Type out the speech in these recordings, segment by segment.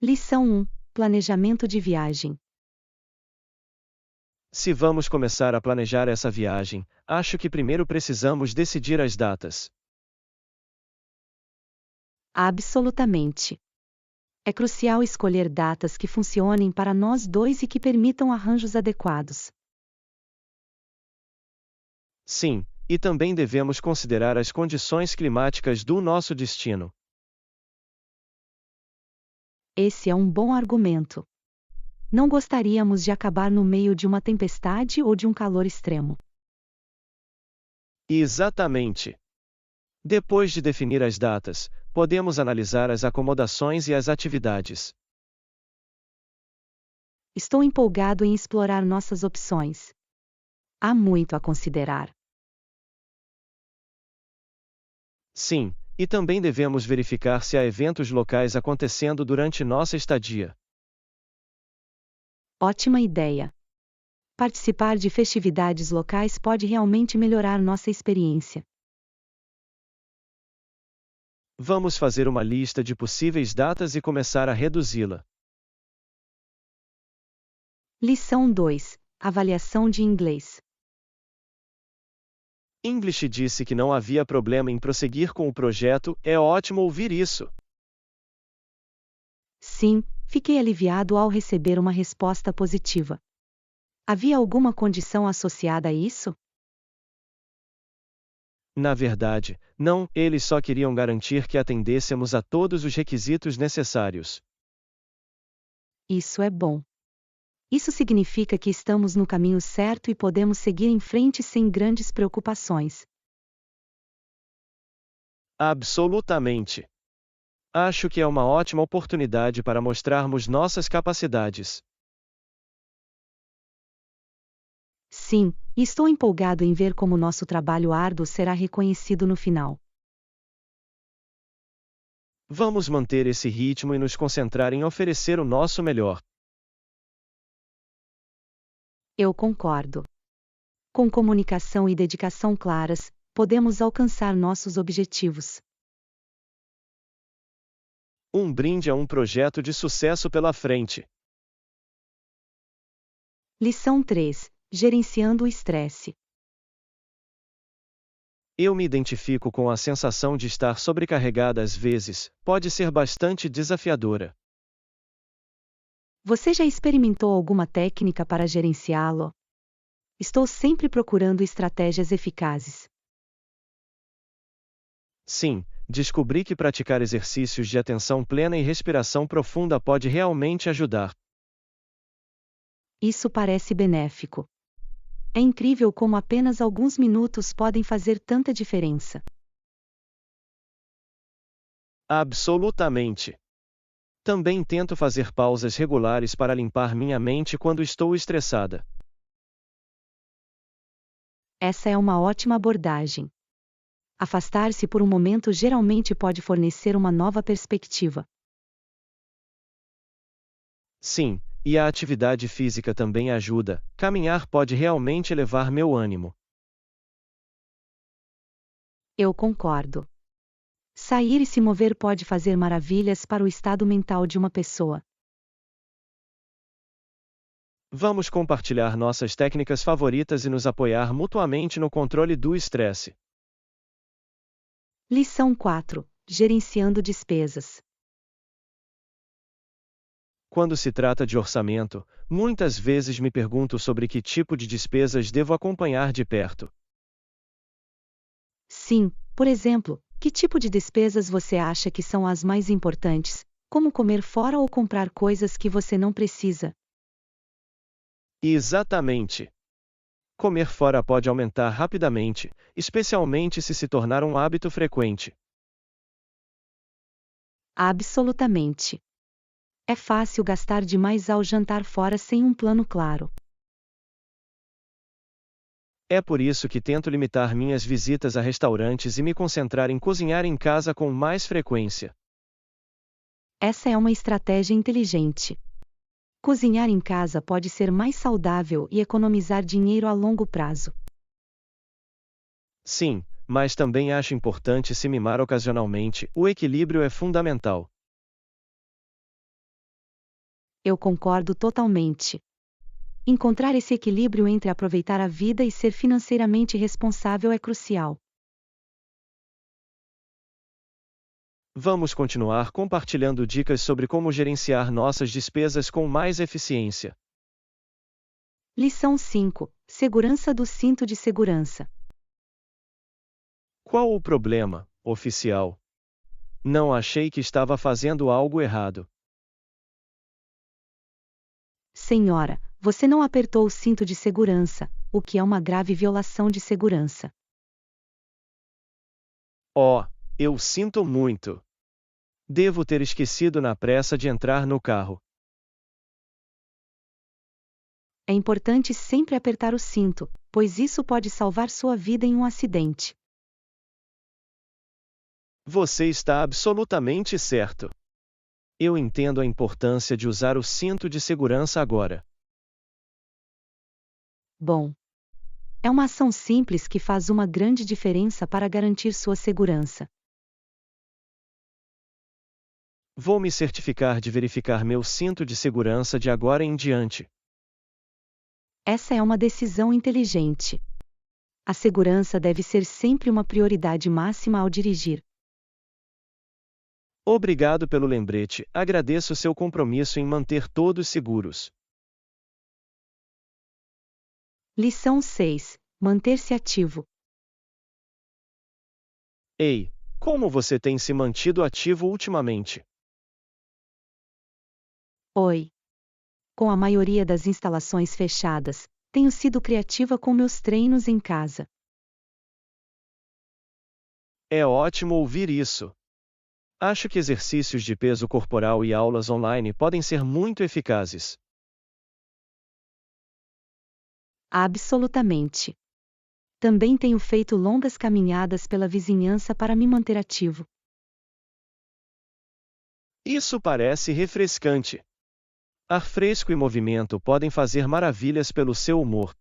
Lição 1: Planejamento de viagem. Se vamos começar a planejar essa viagem, acho que primeiro precisamos decidir as datas. Absolutamente. É crucial escolher datas que funcionem para nós dois e que permitam arranjos adequados. Sim, e também devemos considerar as condições climáticas do nosso destino. Esse é um bom argumento. Não gostaríamos de acabar no meio de uma tempestade ou de um calor extremo. Exatamente. Depois de definir as datas, podemos analisar as acomodações e as atividades. Estou empolgado em explorar nossas opções. Há muito a considerar. Sim, e também devemos verificar se há eventos locais acontecendo durante nossa estadia. Ótima ideia. Participar de festividades locais pode realmente melhorar nossa experiência. Vamos fazer uma lista de possíveis datas e começar a reduzi-la. Lição 2: Avaliação de inglês. English disse que não havia problema em prosseguir com o projeto, é ótimo ouvir isso. Sim, fiquei aliviado ao receber uma resposta positiva. Havia alguma condição associada a isso? Na verdade, não, eles só queriam garantir que atendêssemos a todos os requisitos necessários. Isso é bom. Isso significa que estamos no caminho certo e podemos seguir em frente sem grandes preocupações. Absolutamente. Acho que é uma ótima oportunidade para mostrarmos nossas capacidades. Sim, e estou empolgado em ver como nosso trabalho árduo será reconhecido no final. Vamos manter esse ritmo e nos concentrar em oferecer o nosso melhor. Eu concordo. Com comunicação e dedicação claras, podemos alcançar nossos objetivos. Um brinde a um projeto de sucesso pela frente. Lição 3: Gerenciando o estresse. Eu me identifico com a sensação de estar sobrecarregada às vezes, pode ser bastante desafiadora. Você já experimentou alguma técnica para gerenciá-lo? Estou sempre procurando estratégias eficazes. Sim, descobri que praticar exercícios de atenção plena e respiração profunda pode realmente ajudar. Isso parece benéfico. É incrível como apenas alguns minutos podem fazer tanta diferença. Absolutamente. Também tento fazer pausas regulares para limpar minha mente quando estou estressada. Essa é uma ótima abordagem. Afastar-se por um momento geralmente pode fornecer uma nova perspectiva. Sim, e a atividade física também ajuda, caminhar pode realmente elevar meu ânimo. Eu concordo. Sair e se mover pode fazer maravilhas para o estado mental de uma pessoa. Vamos compartilhar nossas técnicas favoritas e nos apoiar mutuamente no controle do estresse. Lição 4: Gerenciando despesas. Quando se trata de orçamento, muitas vezes me pergunto sobre que tipo de despesas devo acompanhar de perto. Sim, por exemplo, que tipo de despesas você acha que são as mais importantes, como comer fora ou comprar coisas que você não precisa? Exatamente. Comer fora pode aumentar rapidamente, especialmente se tornar um hábito frequente. Absolutamente. É fácil gastar demais ao jantar fora sem um plano claro. É por isso que tento limitar minhas visitas a restaurantes e me concentrar em cozinhar em casa com mais frequência. Essa é uma estratégia inteligente. Cozinhar em casa pode ser mais saudável e economizar dinheiro a longo prazo. Sim, mas também acho importante se mimar ocasionalmente, o equilíbrio é fundamental. Eu concordo totalmente. Encontrar esse equilíbrio entre aproveitar a vida e ser financeiramente responsável é crucial. Vamos continuar compartilhando dicas sobre como gerenciar nossas despesas com mais eficiência. Lição 5: Segurança do cinto de segurança. Qual o problema, oficial? Não achei que estava fazendo algo errado. Senhora, você não apertou o cinto de segurança, o que é uma grave violação de segurança. Oh, eu sinto muito. Devo ter esquecido na pressa de entrar no carro. É importante sempre apertar o cinto, pois isso pode salvar sua vida em um acidente. Você está absolutamente certo. Eu entendo a importância de usar o cinto de segurança agora. Bom, é uma ação simples que faz uma grande diferença para garantir sua segurança. Vou me certificar de verificar meu cinto de segurança de agora em diante. Essa é uma decisão inteligente. A segurança deve ser sempre uma prioridade máxima ao dirigir. Obrigado pelo lembrete, agradeço seu compromisso em manter todos seguros. Lição 6: Manter-se ativo. Ei, como você tem se mantido ativo ultimamente? Oi. Com a maioria das instalações fechadas, tenho sido criativa com meus treinos em casa. É ótimo ouvir isso. Acho que exercícios de peso corporal e aulas online podem ser muito eficazes. Absolutamente. Também tenho feito longas caminhadas pela vizinhança para me manter ativo. Isso parece refrescante. Ar fresco e movimento podem fazer maravilhas pelo seu humor.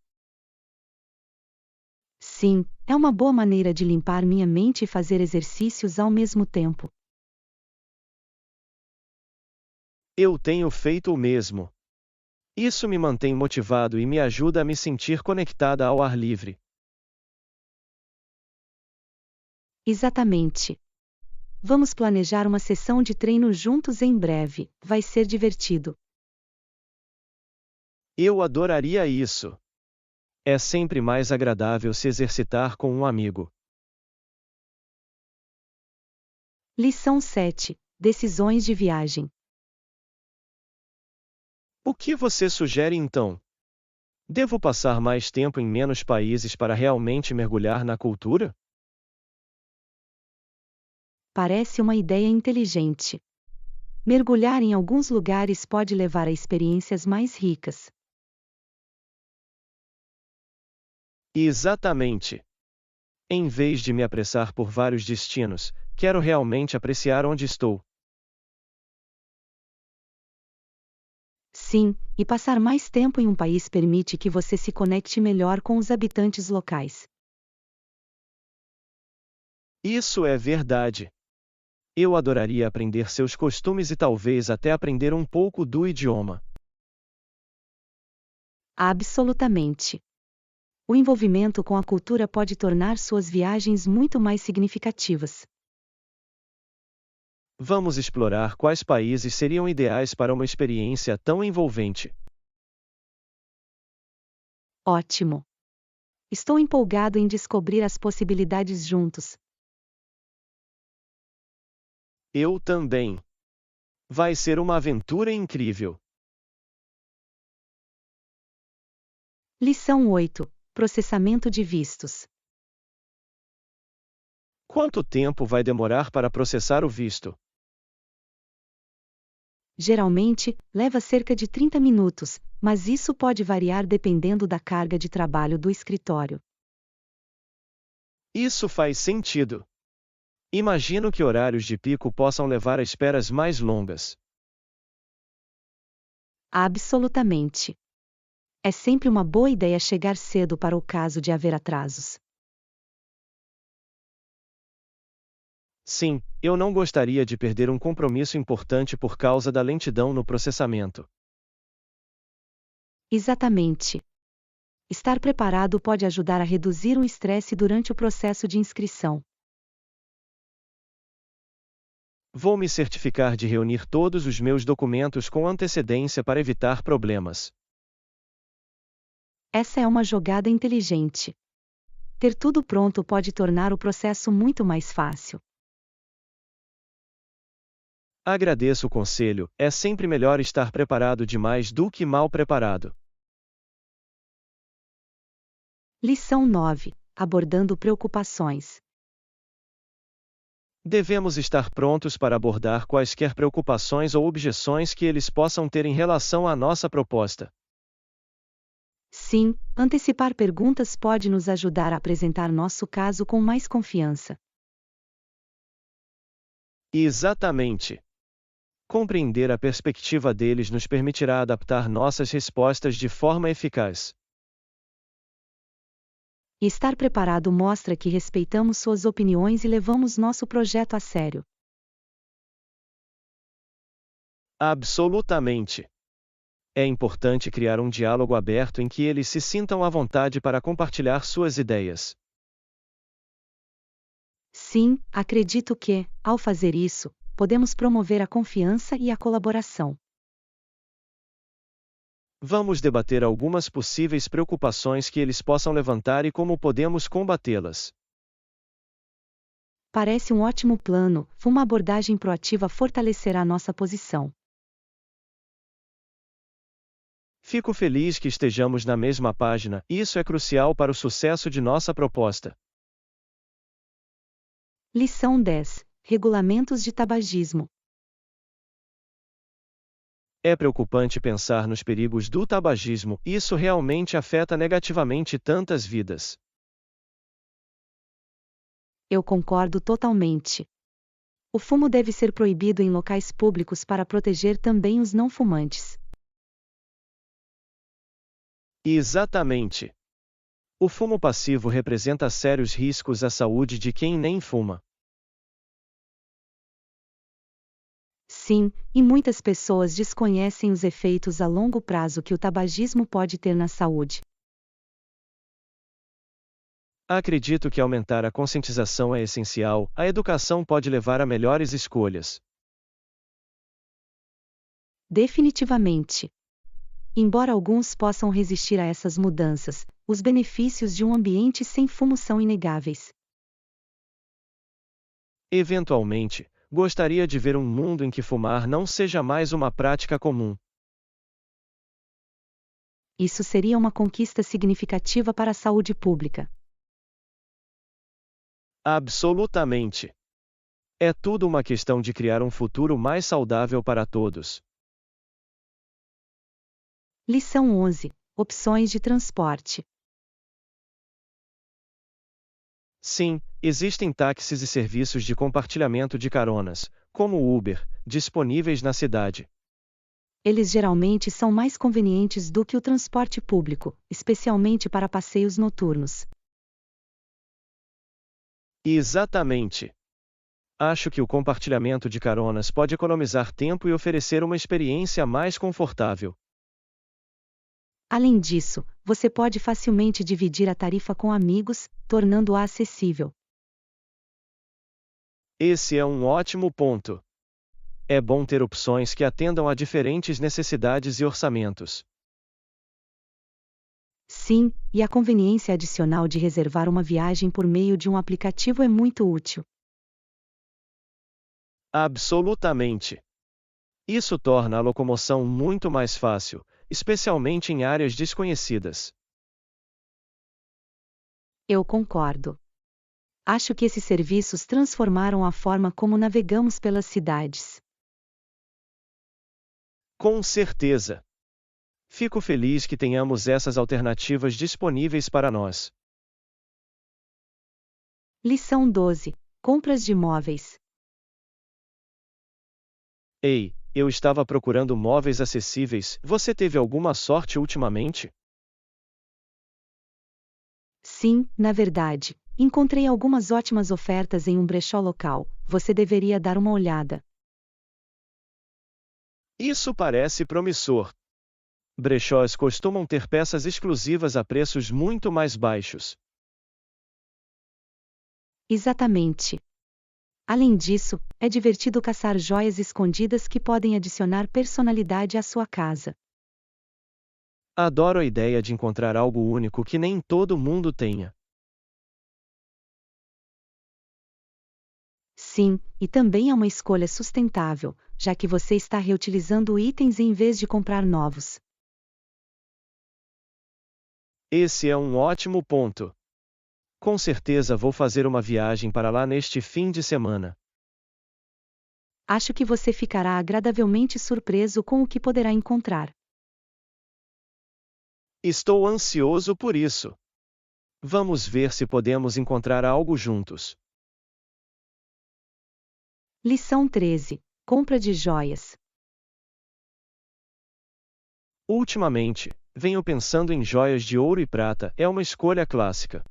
Sim, é uma boa maneira de limpar minha mente e fazer exercícios ao mesmo tempo. Eu tenho feito o mesmo. Isso me mantém motivado e me ajuda a me sentir conectada ao ar livre. Exatamente. Vamos planejar uma sessão de treino juntos em breve, vai ser divertido. Eu adoraria isso. É sempre mais agradável se exercitar com um amigo. Lição 7: Decisões de viagem. O que você sugere então? Devo passar mais tempo em menos países para realmente mergulhar na cultura? Parece uma ideia inteligente. Mergulhar em alguns lugares pode levar a experiências mais ricas. Exatamente. Em vez de me apressar por vários destinos, quero realmente apreciar onde estou. Sim, e passar mais tempo em um país permite que você se conecte melhor com os habitantes locais. Isso é verdade. Eu adoraria aprender seus costumes e talvez até aprender um pouco do idioma. Absolutamente. O envolvimento com a cultura pode tornar suas viagens muito mais significativas. Vamos explorar quais países seriam ideais para uma experiência tão envolvente. Ótimo! Estou empolgado em descobrir as possibilidades juntos. Eu também. Vai ser uma aventura incrível. Lição 8: Processamento de vistos. Quanto tempo vai demorar para processar o visto? Geralmente, leva cerca de 30 minutos, mas isso pode variar dependendo da carga de trabalho do escritório. Isso faz sentido. Imagino que horários de pico possam levar a esperas mais longas. Absolutamente. É sempre uma boa ideia chegar cedo para o caso de haver atrasos. Sim, eu não gostaria de perder um compromisso importante por causa da lentidão no processamento. Exatamente. Estar preparado pode ajudar a reduzir o estresse durante o processo de inscrição. Vou me certificar de reunir todos os meus documentos com antecedência para evitar problemas. Essa é uma jogada inteligente. Ter tudo pronto pode tornar o processo muito mais fácil. Agradeço o conselho, é sempre melhor estar preparado demais do que mal preparado. Lição 9. Abordando preocupações. Devemos estar prontos para abordar quaisquer preocupações ou objeções que eles possam ter em relação à nossa proposta. Sim, antecipar perguntas pode nos ajudar a apresentar nosso caso com mais confiança. Exatamente. Compreender a perspectiva deles nos permitirá adaptar nossas respostas de forma eficaz. E estar preparado mostra que respeitamos suas opiniões e levamos nosso projeto a sério. Absolutamente. É importante criar um diálogo aberto em que eles se sintam à vontade para compartilhar suas ideias. Sim, acredito que, ao fazer isso, podemos promover a confiança e a colaboração. Vamos debater algumas possíveis preocupações que eles possam levantar e como podemos combatê-las. Parece um ótimo plano, uma abordagem proativa fortalecerá nossa posição. Fico feliz que estejamos na mesma página, isso é crucial para o sucesso de nossa proposta. Lição 10. Regulamentos de tabagismo. É preocupante pensar nos perigos do tabagismo, isso realmente afeta negativamente tantas vidas. Eu concordo totalmente. O fumo deve ser proibido em locais públicos para proteger também os não fumantes. Exatamente. O fumo passivo representa sérios riscos à saúde de quem nem fuma. Sim, e muitas pessoas desconhecem os efeitos a longo prazo que o tabagismo pode ter na saúde. Acredito que aumentar a conscientização é essencial, a educação pode levar a melhores escolhas. Definitivamente. Embora alguns possam resistir a essas mudanças, os benefícios de um ambiente sem fumo são inegáveis. Eventualmente, gostaria de ver um mundo em que fumar não seja mais uma prática comum. Isso seria uma conquista significativa para a saúde pública. Absolutamente. É tudo uma questão de criar um futuro mais saudável para todos. Lição 11. Opções de transporte. Sim, existem táxis e serviços de compartilhamento de caronas, como o Uber, disponíveis na cidade. Eles geralmente são mais convenientes do que o transporte público, especialmente para passeios noturnos. Exatamente. Acho que o compartilhamento de caronas pode economizar tempo e oferecer uma experiência mais confortável. Além disso, você pode facilmente dividir a tarifa com amigos, tornando-a acessível. Esse é um ótimo ponto. É bom ter opções que atendam a diferentes necessidades e orçamentos. Sim, e a conveniência adicional de reservar uma viagem por meio de um aplicativo é muito útil. Absolutamente. Isso torna a locomoção muito mais fácil, especialmente em áreas desconhecidas. Eu concordo. Acho que esses serviços transformaram a forma como navegamos pelas cidades. Com certeza. Fico feliz que tenhamos essas alternativas disponíveis para nós. Lição 12. Compras de imóveis. Ei, eu estava procurando móveis acessíveis, você teve alguma sorte ultimamente? Sim, na verdade, encontrei algumas ótimas ofertas em um brechó local, você deveria dar uma olhada. Isso parece promissor. Brechós costumam ter peças exclusivas a preços muito mais baixos. Exatamente. Além disso, é divertido caçar joias escondidas que podem adicionar personalidade à sua casa. Adoro a ideia de encontrar algo único que nem todo mundo tenha. Sim, e também é uma escolha sustentável, já que você está reutilizando itens em vez de comprar novos. Esse é um ótimo ponto. Com certeza vou fazer uma viagem para lá neste fim de semana. Acho que você ficará agradavelmente surpreso com o que poderá encontrar. Estou ansioso por isso. Vamos ver se podemos encontrar algo juntos. Lição 13. Compra de joias. Ultimamente, venho pensando em joias de ouro e prata, é uma escolha clássica.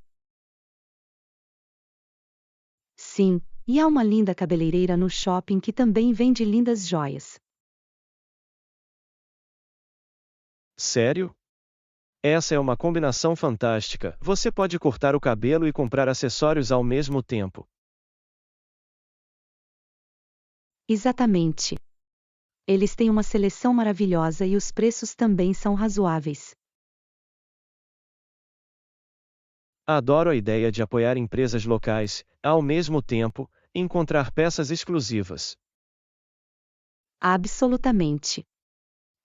Sim, e há uma linda cabeleireira no shopping que também vende lindas joias. Sério? Essa é uma combinação fantástica, você pode cortar o cabelo e comprar acessórios ao mesmo tempo. Exatamente. Eles têm uma seleção maravilhosa e os preços também são razoáveis. Adoro a ideia de apoiar empresas locais, ao mesmo tempo, encontrar peças exclusivas. Absolutamente.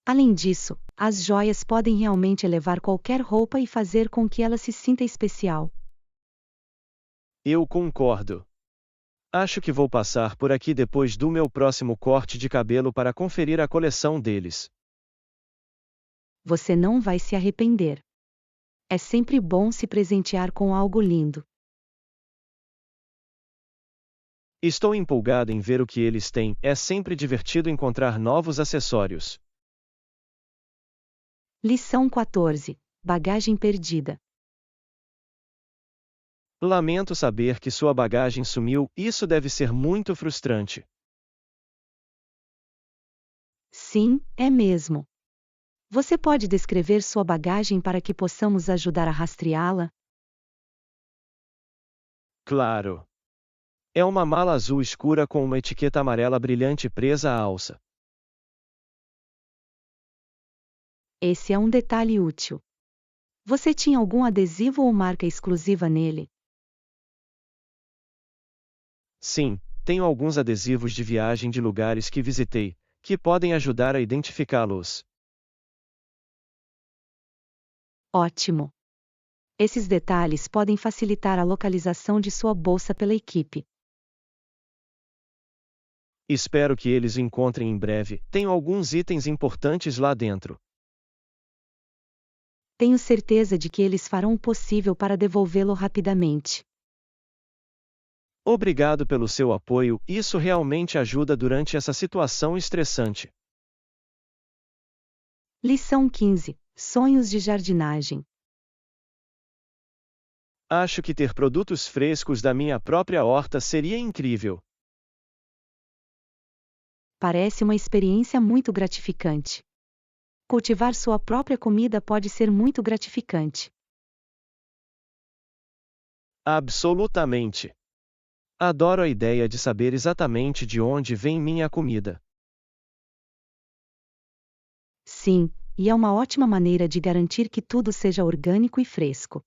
Além disso, as joias podem realmente elevar qualquer roupa e fazer com que ela se sinta especial. Eu concordo. Acho que vou passar por aqui depois do meu próximo corte de cabelo para conferir a coleção deles. Você não vai se arrepender. É sempre bom se presentear com algo lindo. Estou empolgado em ver o que eles têm, é sempre divertido encontrar novos acessórios. Lição 14. Bagagem perdida. Lamento saber que sua bagagem sumiu, isso deve ser muito frustrante. Sim, é mesmo. Você pode descrever sua bagagem para que possamos ajudar a rastreá-la? Claro. É uma mala azul escura com uma etiqueta amarela brilhante presa à alça. Esse é um detalhe útil. Você tinha algum adesivo ou marca exclusiva nele? Sim, tenho alguns adesivos de viagem de lugares que visitei, que podem ajudar a identificá-los. Ótimo! Esses detalhes podem facilitar a localização de sua bolsa pela equipe. Espero que eles o encontrem em breve, tenho alguns itens importantes lá dentro. Tenho certeza de que eles farão o possível para devolvê-lo rapidamente. Obrigado pelo seu apoio, isso realmente ajuda durante essa situação estressante. Lição 15. Sonhos de jardinagem. Acho que ter produtos frescos da minha própria horta seria incrível. Parece uma experiência muito gratificante. Cultivar sua própria comida pode ser muito gratificante. Absolutamente. Adoro a ideia de saber exatamente de onde vem minha comida. Sim, e é uma ótima maneira de garantir que tudo seja orgânico e fresco.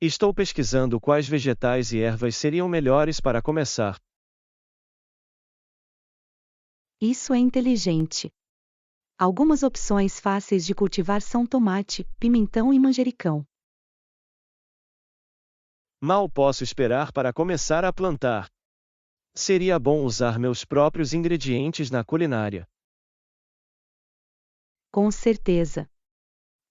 Estou pesquisando quais vegetais e ervas seriam melhores para começar. Isso é inteligente. Algumas opções fáceis de cultivar são tomate, pimentão e manjericão. Mal posso esperar para começar a plantar. Seria bom usar meus próprios ingredientes na culinária. Com certeza.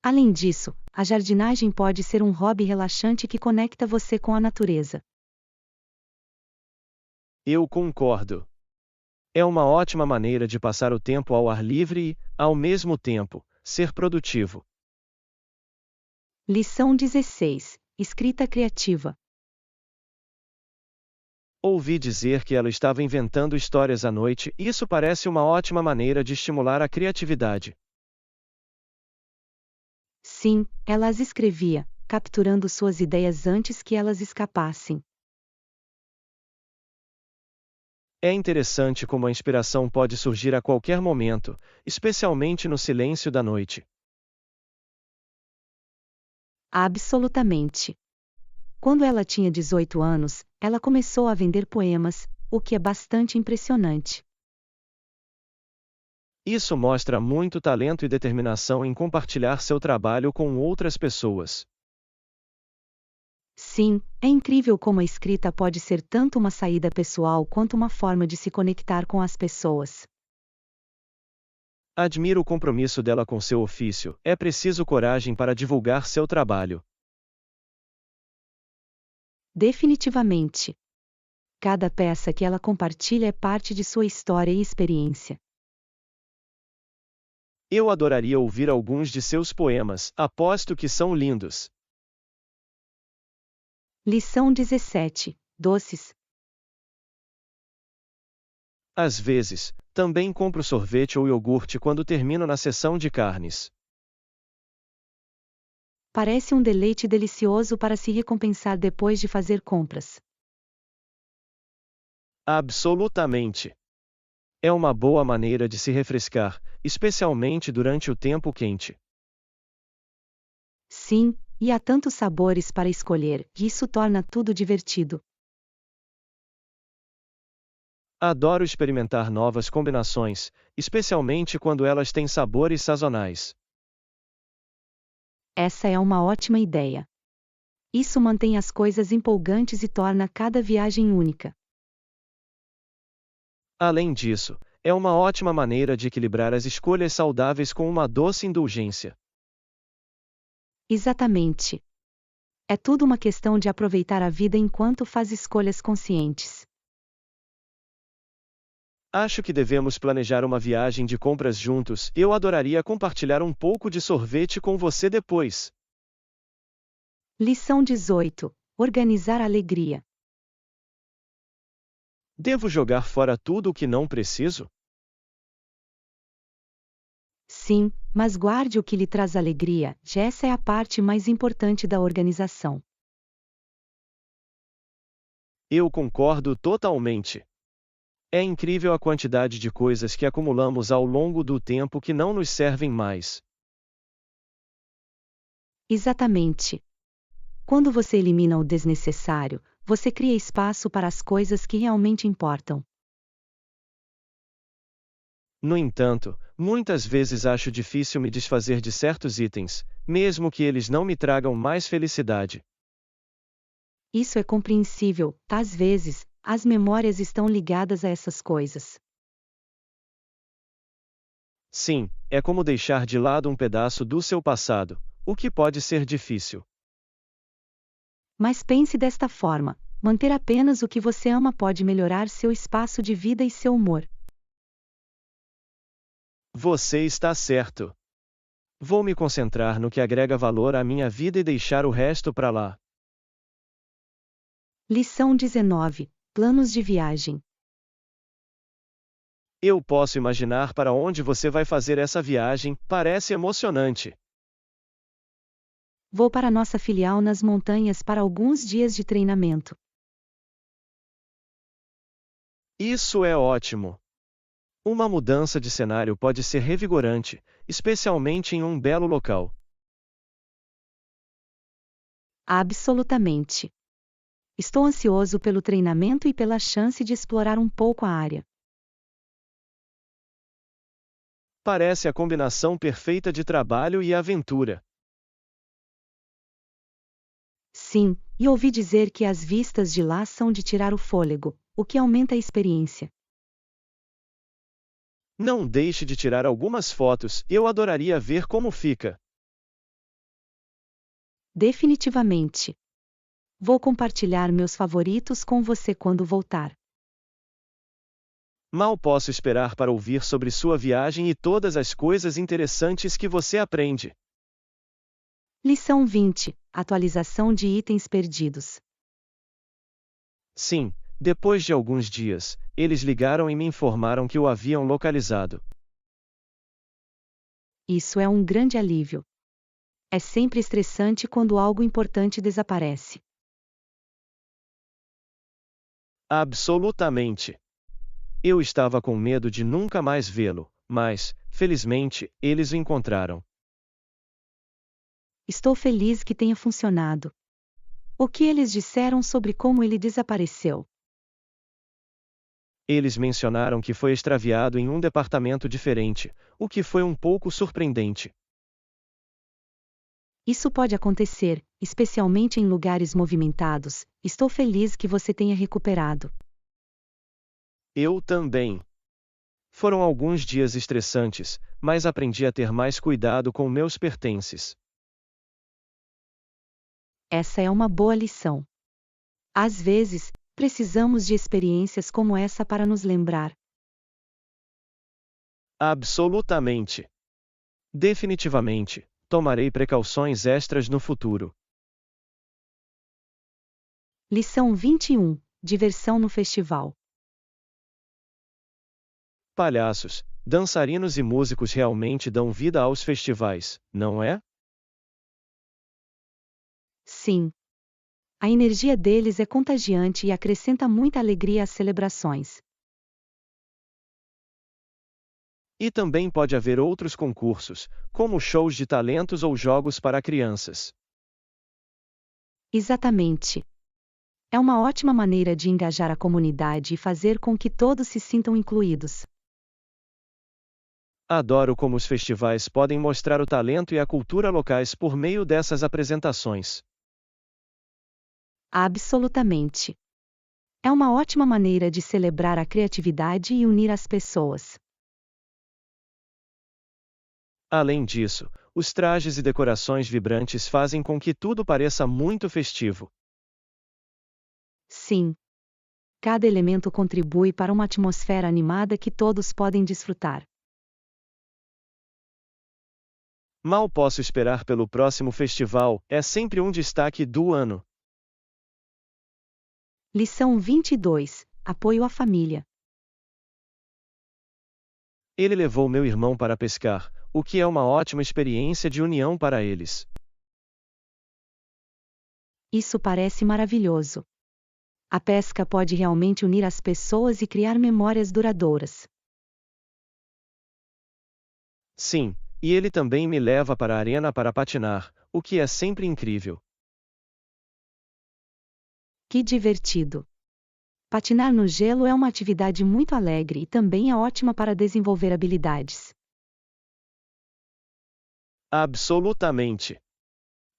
Além disso, a jardinagem pode ser um hobby relaxante que conecta você com a natureza. Eu concordo. É uma ótima maneira de passar o tempo ao ar livre e, ao mesmo tempo, ser produtivo. Lição 16. Escrita criativa. Ouvi dizer que ela estava inventando histórias à noite, e isso parece uma ótima maneira de estimular a criatividade. Sim, ela as escrevia, capturando suas ideias antes que elas escapassem. É interessante como a inspiração pode surgir a qualquer momento, especialmente no silêncio da noite. Absolutamente. Quando ela tinha 18 anos, ela começou a vender poemas, o que é bastante impressionante. Isso mostra muito talento e determinação em compartilhar seu trabalho com outras pessoas. Sim, é incrível como a escrita pode ser tanto uma saída pessoal quanto uma forma de se conectar com as pessoas. Admiro o compromisso dela com seu ofício, é preciso coragem para divulgar seu trabalho. Definitivamente. Cada peça que ela compartilha é parte de sua história e experiência. Eu adoraria ouvir alguns de seus poemas, aposto que são lindos. Lição 17. Doces. Às vezes, também compro sorvete ou iogurte quando termino na seção de carnes. Parece um deleite delicioso para se recompensar depois de fazer compras. Absolutamente. É uma boa maneira de se refrescar, especialmente durante o tempo quente. Sim, e há tantos sabores para escolher, e isso torna tudo divertido. Adoro experimentar novas combinações, especialmente quando elas têm sabores sazonais. Essa é uma ótima ideia. Isso mantém as coisas empolgantes e torna cada viagem única. Além disso, é uma ótima maneira de equilibrar as escolhas saudáveis com uma doce indulgência. Exatamente. É tudo uma questão de aproveitar a vida enquanto faz escolhas conscientes. Acho que devemos planejar uma viagem de compras juntos. Eu adoraria compartilhar um pouco de sorvete com você depois. Lição 18. Organizar a alegria. Devo jogar fora tudo o que não preciso? Sim, mas guarde o que lhe traz alegria, essa é a parte mais importante da organização. Eu concordo totalmente. É incrível a quantidade de coisas que acumulamos ao longo do tempo que não nos servem mais. Exatamente. Quando você elimina o desnecessário, você cria espaço para as coisas que realmente importam. No entanto, muitas vezes acho difícil me desfazer de certos itens, mesmo que eles não me tragam mais felicidade. Isso é compreensível, às vezes, as memórias estão ligadas a essas coisas. Sim, é como deixar de lado um pedaço do seu passado, o que pode ser difícil. Mas pense desta forma: manter apenas o que você ama pode melhorar seu espaço de vida e seu humor. Você está certo. Vou me concentrar no que agrega valor à minha vida e deixar o resto para lá. Lição 19. Planos de viagem. Eu posso imaginar para onde você vai fazer essa viagem, parece emocionante. Vou para nossa filial nas montanhas para alguns dias de treinamento. Isso é ótimo. Uma mudança de cenário pode ser revigorante, especialmente em um belo local. Absolutamente. Estou ansioso pelo treinamento e pela chance de explorar um pouco a área. Parece a combinação perfeita de trabalho e aventura. Sim, e ouvi dizer que as vistas de lá são de tirar o fôlego, o que aumenta a experiência. Não deixe de tirar algumas fotos, eu adoraria ver como fica. Definitivamente. Vou compartilhar meus favoritos com você quando voltar. Mal posso esperar para ouvir sobre sua viagem e todas as coisas interessantes que você aprende. Lição 20. Atualização de itens perdidos. Sim, Depois de alguns dias, eles ligaram e me informaram que o haviam localizado. Isso é um grande alívio. É sempre estressante quando algo importante desaparece. Absolutamente. Eu estava com medo de nunca mais vê-lo, mas, felizmente, eles o encontraram. Estou feliz que tenha funcionado. O que eles disseram sobre como ele desapareceu? Eles mencionaram que foi extraviado em um departamento diferente, o que foi um pouco surpreendente. Isso pode acontecer, especialmente em lugares movimentados. Estou feliz que você tenha recuperado. Eu também. Foram alguns dias estressantes, mas aprendi a ter mais cuidado com meus pertences. Essa é uma boa lição. Às vezes, precisamos de experiências como essa para nos lembrar. Absolutamente. Definitivamente, tomarei precauções extras no futuro. Lição 21. Diversão no festival. Palhaços, dançarinos e músicos realmente dão vida aos festivais, não é? Sim. A energia deles é contagiante e acrescenta muita alegria às celebrações. E também pode haver outros concursos, como shows de talentos ou jogos para crianças. Exatamente. É uma ótima maneira de engajar a comunidade e fazer com que todos se sintam incluídos. Adoro como os festivais podem mostrar o talento e a cultura locais por meio dessas apresentações. Absolutamente. É uma ótima maneira de celebrar a criatividade e unir as pessoas. Além disso, os trajes e decorações vibrantes fazem com que tudo pareça muito festivo. Sim. Cada elemento contribui para uma atmosfera animada que todos podem desfrutar. Mal posso esperar pelo próximo festival, é sempre um destaque do ano. Lição 22. Apoio à família. Ele levou meu irmão para pescar, o que é uma ótima experiência de união para eles. Isso parece maravilhoso. A pesca pode realmente unir as pessoas e criar memórias duradouras. Sim, e ele também me leva para a arena para patinar, o que é sempre incrível. Que divertido! Patinar no gelo é uma atividade muito alegre e também é ótima para desenvolver habilidades. Absolutamente.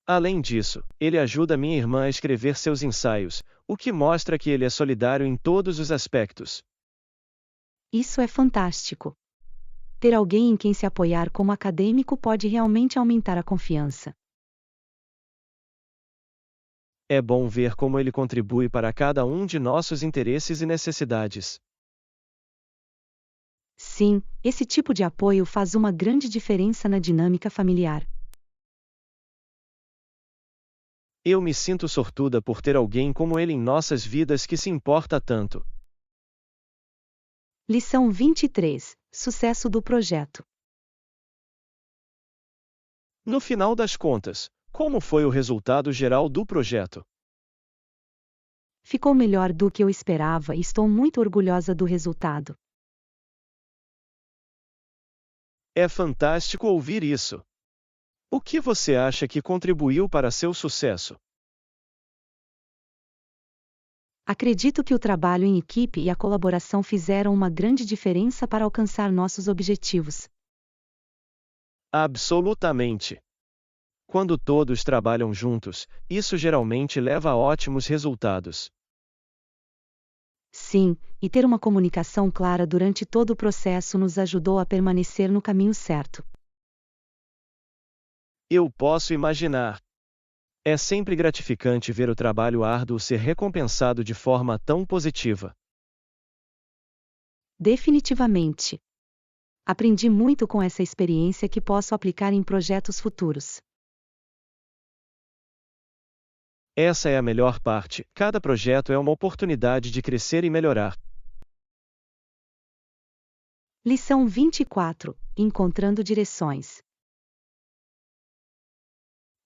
Além disso, ele ajuda minha irmã a escrever seus ensaios, o que mostra que ele é solidário em todos os aspectos. Isso é fantástico. Ter alguém em quem se apoiar como acadêmico pode realmente aumentar a confiança. É bom ver como ele contribui para cada um de nossos interesses e necessidades. Sim, esse tipo de apoio faz uma grande diferença na dinâmica familiar. Eu me sinto sortuda por ter alguém como ele em nossas vidas que se importa tanto. Lição 23. Sucesso do projeto. No final das contas, como foi o resultado geral do projeto? Ficou melhor do que eu esperava e estou muito orgulhosa do resultado. É fantástico ouvir isso. O que você acha que contribuiu para seu sucesso? Acredito que o trabalho em equipe e a colaboração fizeram uma grande diferença para alcançar nossos objetivos. Absolutamente. Quando todos trabalham juntos, isso geralmente leva a ótimos resultados. Sim, e ter uma comunicação clara durante todo o processo nos ajudou a permanecer no caminho certo. Eu posso imaginar. É sempre gratificante ver o trabalho árduo ser recompensado de forma tão positiva. Definitivamente. Aprendi muito com essa experiência que posso aplicar em projetos futuros. Essa é a melhor parte, cada projeto é uma oportunidade de crescer e melhorar. Lição 24. Encontrando direções.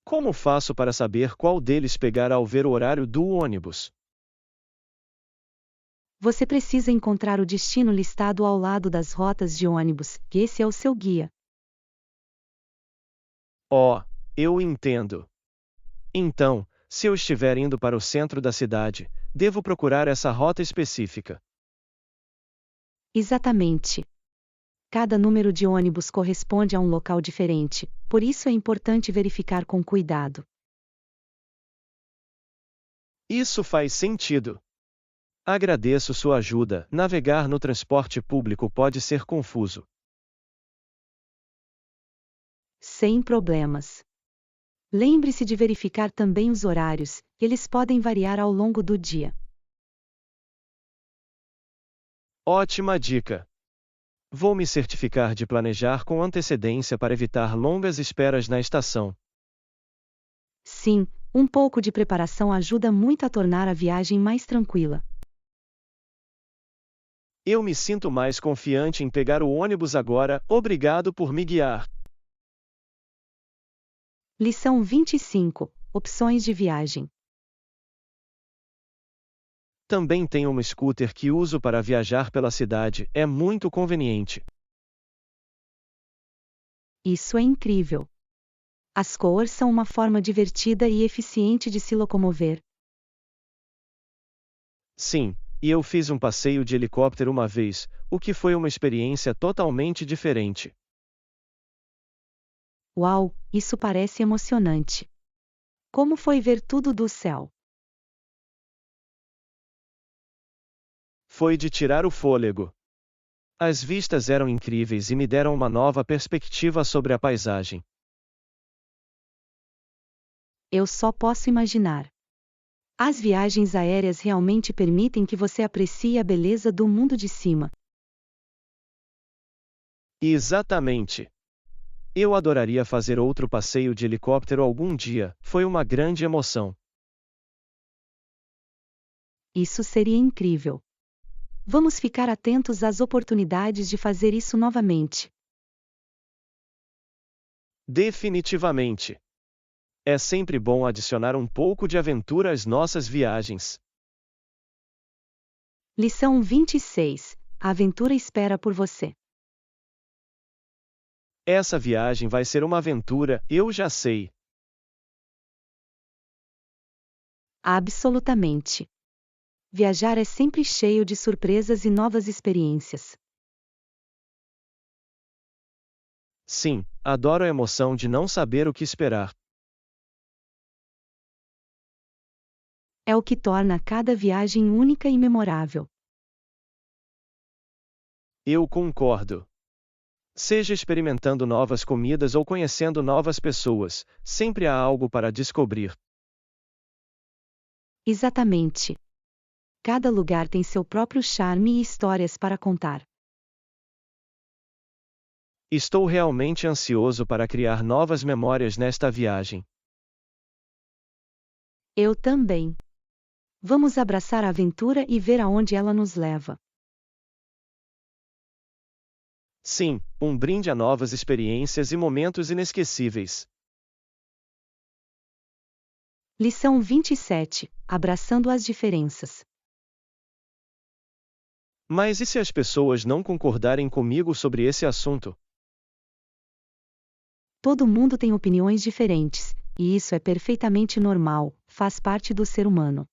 Como faço para saber qual deles pegar ao ver o horário do ônibus? Você precisa encontrar o destino listado ao lado das rotas de ônibus, e esse é o seu guia. Oh, eu entendo. Então, se eu estiver indo para o centro da cidade, devo procurar essa rota específica. Exatamente. Cada número de ônibus corresponde a um local diferente, por isso é importante verificar com cuidado. Isso faz sentido. Agradeço sua ajuda. Navegar no transporte público pode ser confuso. Sem problemas. Lembre-se de verificar também os horários, eles podem variar ao longo do dia. Ótima dica! Vou me certificar de planejar com antecedência para evitar longas esperas na estação. Sim, um pouco de preparação ajuda muito a tornar a viagem mais tranquila. Eu me sinto mais confiante em pegar o ônibus agora, obrigado por me guiar. Lição 25. Opções de viagem. Também tenho um scooter que uso para viajar pela cidade, é muito conveniente. Isso é incrível. As coas são uma forma divertida e eficiente de se locomover. Sim, e eu fiz um passeio de helicóptero uma vez, o que foi uma experiência totalmente diferente. Uau, isso parece emocionante. Como foi ver tudo do céu? Foi de tirar o fôlego. As vistas eram incríveis e me deram uma nova perspectiva sobre a paisagem. Eu só posso imaginar. As viagens aéreas realmente permitem que você aprecie a beleza do mundo de cima. Exatamente. Eu adoraria fazer outro passeio de helicóptero algum dia, foi uma grande emoção. Isso seria incrível. Vamos ficar atentos às oportunidades de fazer isso novamente. Definitivamente. É sempre bom adicionar um pouco de aventura às nossas viagens. Lição 26. A aventura espera por você. Essa viagem vai ser uma aventura, eu já sei. Absolutamente. Viajar é sempre cheio de surpresas e novas experiências. Sim, adoro a emoção de não saber o que esperar. É o que torna cada viagem única e memorável. Eu concordo. Seja experimentando novas comidas ou conhecendo novas pessoas, sempre há algo para descobrir. Exatamente. Cada lugar tem seu próprio charme e histórias para contar. Estou realmente ansioso para criar novas memórias nesta viagem. Eu também. Vamos abraçar a aventura e ver aonde ela nos leva. Sim, um brinde a novas experiências e momentos inesquecíveis. Lição 27. Abraçando as diferenças. Mas e se as pessoas não concordarem comigo sobre esse assunto? Todo mundo tem opiniões diferentes, e isso é perfeitamente normal, faz parte do ser humano.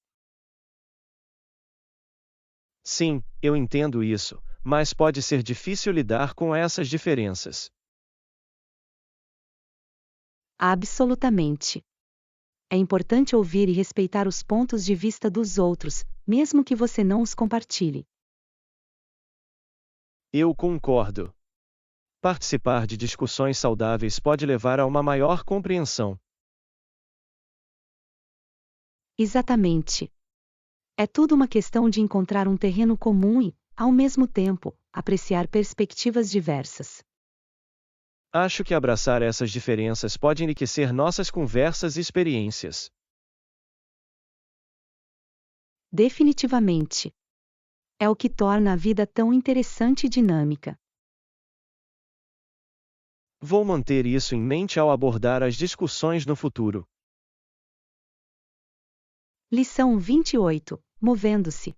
Sim, eu entendo isso, mas pode ser difícil lidar com essas diferenças. Absolutamente. É importante ouvir e respeitar os pontos de vista dos outros, mesmo que você não os compartilhe. Eu concordo. Participar de discussões saudáveis pode levar a uma maior compreensão. Exatamente. É tudo uma questão de encontrar um terreno comum e, ao mesmo tempo, apreciar perspectivas diversas. Acho que abraçar essas diferenças pode enriquecer nossas conversas e experiências. Definitivamente. É o que torna a vida tão interessante e dinâmica. Vou manter isso em mente ao abordar as discussões no futuro. Lição 28. Movendo-se.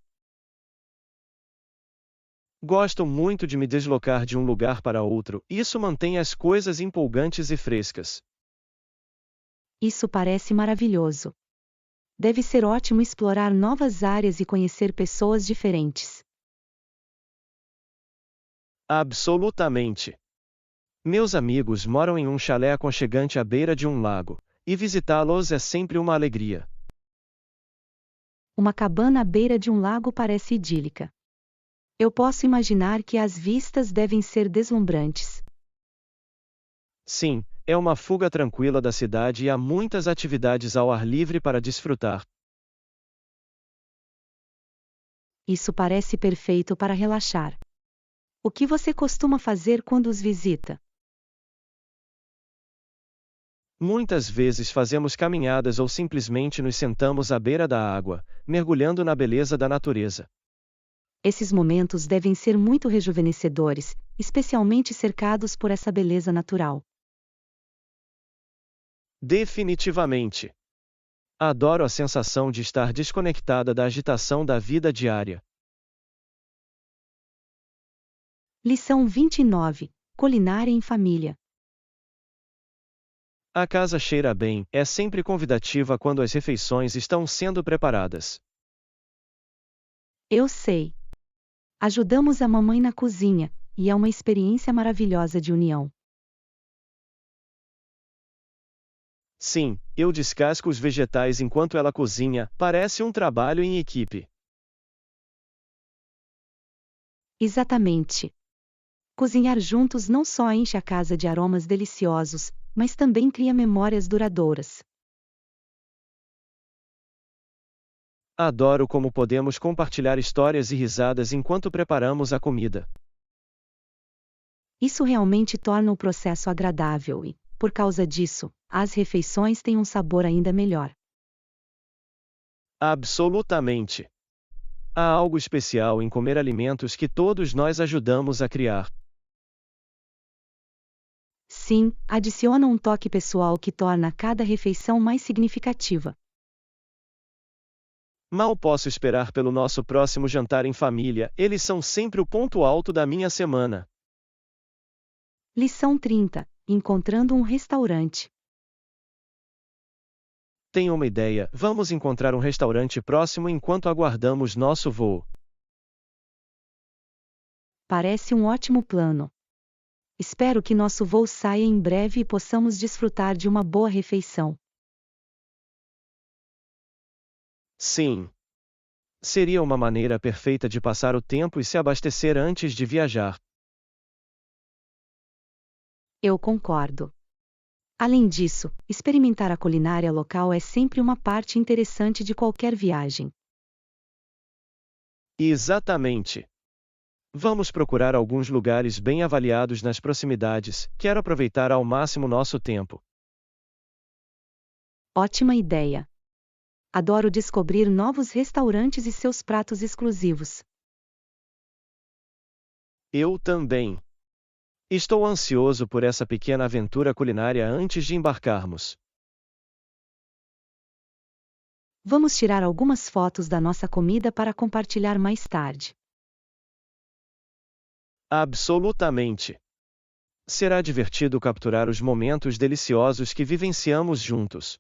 Gosto muito de me deslocar de um lugar para outro, isso mantém as coisas empolgantes e frescas. Isso parece maravilhoso. Deve ser ótimo explorar novas áreas e conhecer pessoas diferentes. Absolutamente. Meus amigos moram em um chalé aconchegante à beira de um lago, e visitá-los é sempre uma alegria. Uma cabana à beira de um lago parece idílica. Eu posso imaginar que as vistas devem ser deslumbrantes. Sim, é uma fuga tranquila da cidade e há muitas atividades ao ar livre para desfrutar. Isso parece perfeito para relaxar. O que você costuma fazer quando os visita? Muitas vezes fazemos caminhadas ou simplesmente nos sentamos à beira da água, mergulhando na beleza da natureza. Esses momentos devem ser muito rejuvenescedores, especialmente cercados por essa beleza natural. Definitivamente. Adoro a sensação de estar desconectada da agitação da vida diária. Lição 29. Culinária em família. A casa cheira bem, é sempre convidativa quando as refeições estão sendo preparadas. Eu sei. Ajudamos a mamãe na cozinha, e é uma experiência maravilhosa de união. Sim, eu descasco os vegetais enquanto ela cozinha, parece um trabalho em equipe. Exatamente. Cozinhar juntos não só enche a casa de aromas deliciosos, mas também cria memórias duradouras. Adoro como podemos compartilhar histórias e risadas enquanto preparamos a comida. Isso realmente torna o processo agradável e, por causa disso, as refeições têm um sabor ainda melhor. Absolutamente. Há algo especial em comer alimentos que todos nós ajudamos a criar. Sim, adiciona um toque pessoal que torna cada refeição mais significativa. Mal posso esperar pelo nosso próximo jantar em família, eles são sempre o ponto alto da minha semana. Lição 30. Encontrando um restaurante. Tenho uma ideia, vamos encontrar um restaurante próximo enquanto aguardamos nosso voo. Parece um ótimo plano. Espero que nosso voo saia em breve e possamos desfrutar de uma boa refeição. Sim. Seria uma maneira perfeita de passar o tempo e se abastecer antes de viajar. Eu concordo. Além disso, experimentar a culinária local é sempre uma parte interessante de qualquer viagem. Exatamente. Vamos procurar alguns lugares bem avaliados nas proximidades, quero aproveitar ao máximo nosso tempo. Ótima ideia. Adoro descobrir novos restaurantes e seus pratos exclusivos. Eu também. Estou ansioso por essa pequena aventura culinária antes de embarcarmos. Vamos tirar algumas fotos da nossa comida para compartilhar mais tarde. Absolutamente. Será divertido capturar os momentos deliciosos que vivenciamos juntos.